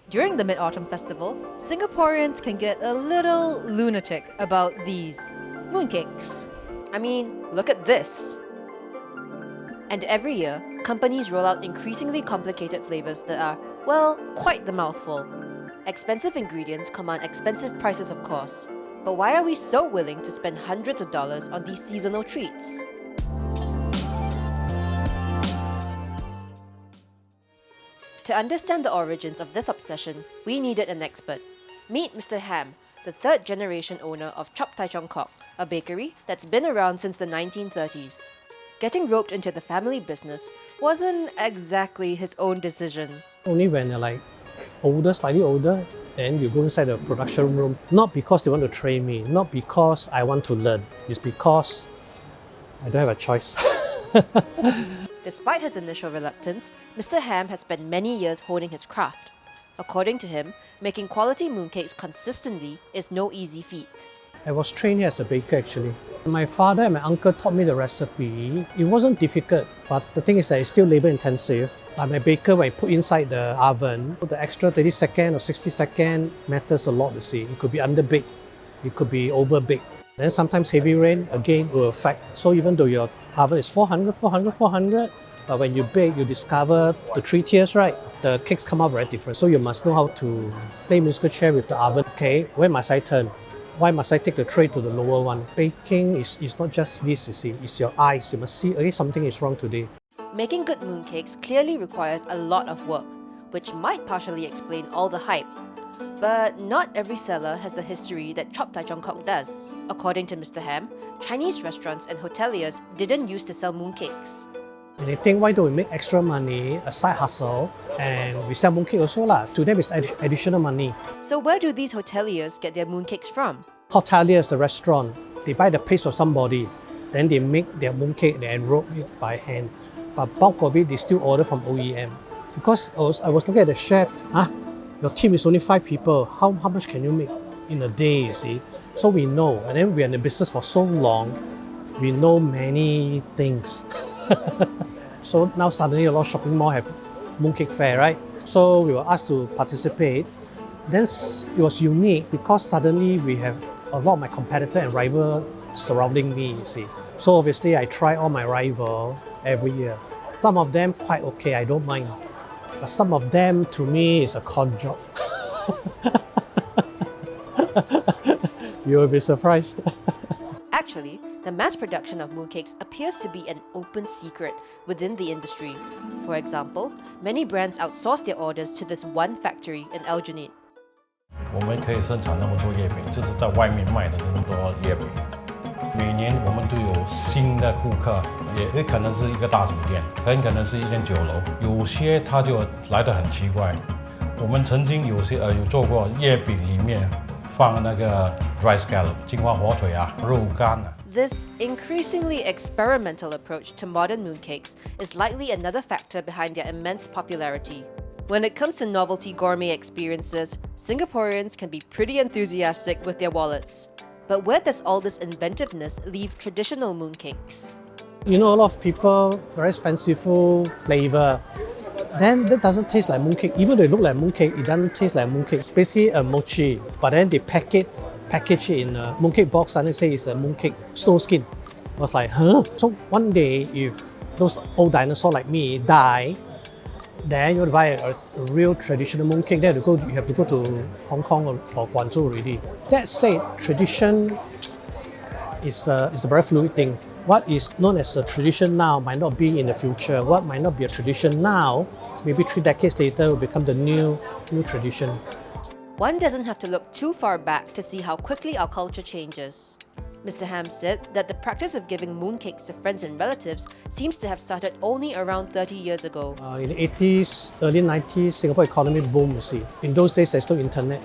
During the Mid-Autumn Festival, Singaporeans can get a little lunatic about these mooncakes. I mean, look at this. And every year, companies roll out increasingly complicated flavors that are, well, quite the mouthful. Expensive ingredients command expensive prices, of course. But why are we so willing to spend hundreds of dollars on these seasonal treats? To understand the origins of this obsession, we needed an expert. Meet Mr. Ham, the third-generation owner of Chop Tai Chong Kok, a bakery that's been around since the 1930s. Getting roped into the family business wasn't exactly his own decision. Only when you're like older, slightly older, then you go inside the production room. Not because they want to train me, not because I want to learn. It's because I don't have a choice. Despite his initial reluctance, Mr. Ham has spent many years honing his craft. According to him, making quality mooncakes consistently is no easy feat. I was trained here as a baker actually. My father and my uncle taught me the recipe. It wasn't difficult, but the thing is that it's still labor intensive. Like my baker, when I put inside the oven, the extra 30 second or 60 second matters a lot, you see. It could be underbaked, it could be overbaked. Then sometimes heavy rain, again, will affect. So even though your oven is 400, but when you bake, you discover the 3 tiers, right? The cakes come out very different. So you must know how to play musical chair with the oven. Okay, where must I turn? Why must I take the tray to the lower one? Baking is not just this, you see. It's your eyes. You must see, okay, something is wrong today. Making good mooncakes clearly requires a lot of work, which might partially explain all the hype. But not every seller has the history that Chop Tai Chong Kok does. According to Mr. Ham, Chinese restaurants and hoteliers didn't used to sell mooncakes. And they think, why don't we make extra money, a side hustle, and we sell mooncake also lah. To them, it's additional money. So where do these hoteliers get their mooncakes from? Hoteliers, the restaurant, they buy the paste of somebody, then they make their mooncake, they enroll it by hand. But bulk of it, they still order from OEM. Because I was looking at the chef, your team is only 5 people, how much can you make in a day, you see? So we know, and then we're in the business for so long, we know many things. So now suddenly a lot of shopping malls have mooncake fair, right? So we were asked to participate. Then it was unique because suddenly we have a lot of my competitor and rival surrounding me, you see. So obviously I try all my rival every year. Some of them quite okay, I don't mind. But some of them to me is a con job. You will be surprised. Actually, the mass production of mooncakes appears to be an open secret within the industry. For example, many brands outsource their orders to this one factory in Alginate. 我们可以生产那么多月饼，就是在外面卖的那么多月饼。每年我们都有新的顾客，也可能是一个大酒店，很可能是一间酒楼，有些他就来得很奇怪。我们曾经有做过月饼里面放那个 dry scallop 金华火腿啊、肉干啊。 This increasingly experimental approach to modern mooncakes is likely another factor behind their immense popularity. When it comes to novelty gourmet experiences, Singaporeans can be pretty enthusiastic with their wallets. But where does all this inventiveness leave traditional mooncakes? You know, a lot of people, very fanciful flavor. Then that doesn't taste like mooncake. Even though it looks like mooncake, it doesn't taste like mooncake. It's basically a mochi, but then they package it in a mooncake box and they say it's a mooncake snow skin. I was like, huh? So one day, if those old dinosaurs like me die, then you want to buy a real traditional mooncake, then you have to go to Hong Kong or Guangzhou already. That said, tradition is a very fluid thing. What is known as a tradition now might not be in the future. What might not be a tradition now, maybe 3 decades later will become the new tradition. One doesn't have to look too far back to see how quickly our culture changes. Mr. Ham said that the practice of giving mooncakes to friends and relatives seems to have started only around 30 years ago. In the 80s, early 90s, Singapore economy boomed, you see. In those days, there's no internet,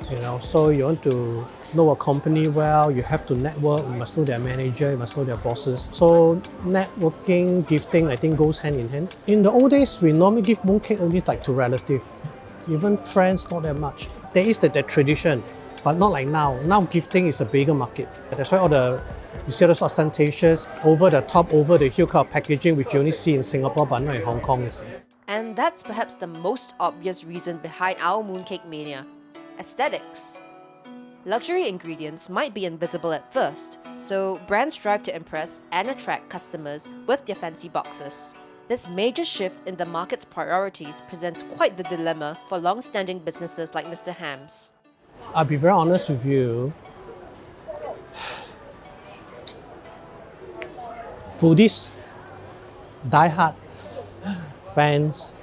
you know, so you want to know a company well, you have to network, you must know their manager, you must know their bosses. So networking, gifting, I think goes hand in hand. In the old days, we normally give mooncake only like to relatives. Even friends, not that much. There is that tradition, but not like now. Now gifting is a bigger market. That's why you see those ostentatious, over the top, over the heel kind of packaging, which you only see in Singapore, but not in Hong Kong. And that's perhaps the most obvious reason behind our mooncake mania: aesthetics. Luxury ingredients might be invisible at first, so brands strive to impress and attract customers with their fancy boxes. This major shift in the market's priorities presents quite the dilemma for long-standing businesses like Mr. Ham's. I'll be very honest with you. Foodies, die-hard fans,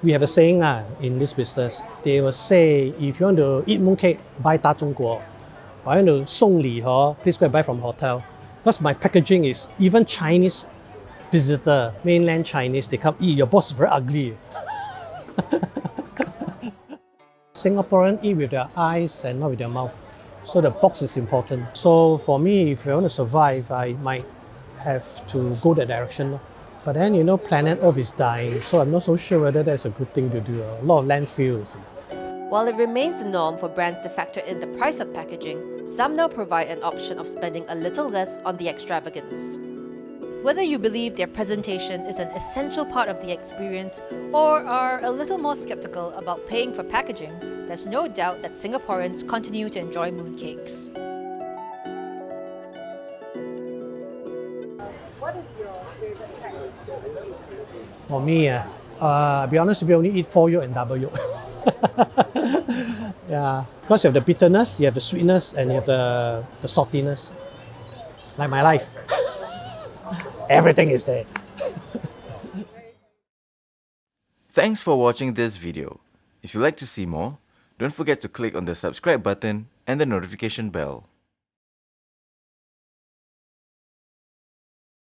we have a saying in this business. They will say, if you want to eat mooncake, buy 大中国. But you want to 送礼, please go and buy from hotel. Because my packaging is, even Chinese visitor, mainland Chinese, they come eat. Your box is very ugly. Singaporeans eat with their eyes and not with their mouth. So the box is important. So for me, if I want to survive, I might have to go that direction. But then, you know, planet Earth is dying, so I'm not so sure whether that's a good thing to do. A lot of landfills. While it remains the norm for brands to factor in the price of packaging, some now provide an option of spending a little less on the extravagance. Whether you believe their presentation is an essential part of the experience or are a little more skeptical about paying for packaging, there's no doubt that Singaporeans continue to enjoy mooncakes. What is your favorite snack? For me, I'll be honest with you, I only eat 4 yolk and double yolk. Yeah, because you have the bitterness, you have the sweetness, and you have the saltiness. Like my life. Everything is there. Thanks for watching this video. If you'd like to see more, don't forget to click on the subscribe button and the notification bell.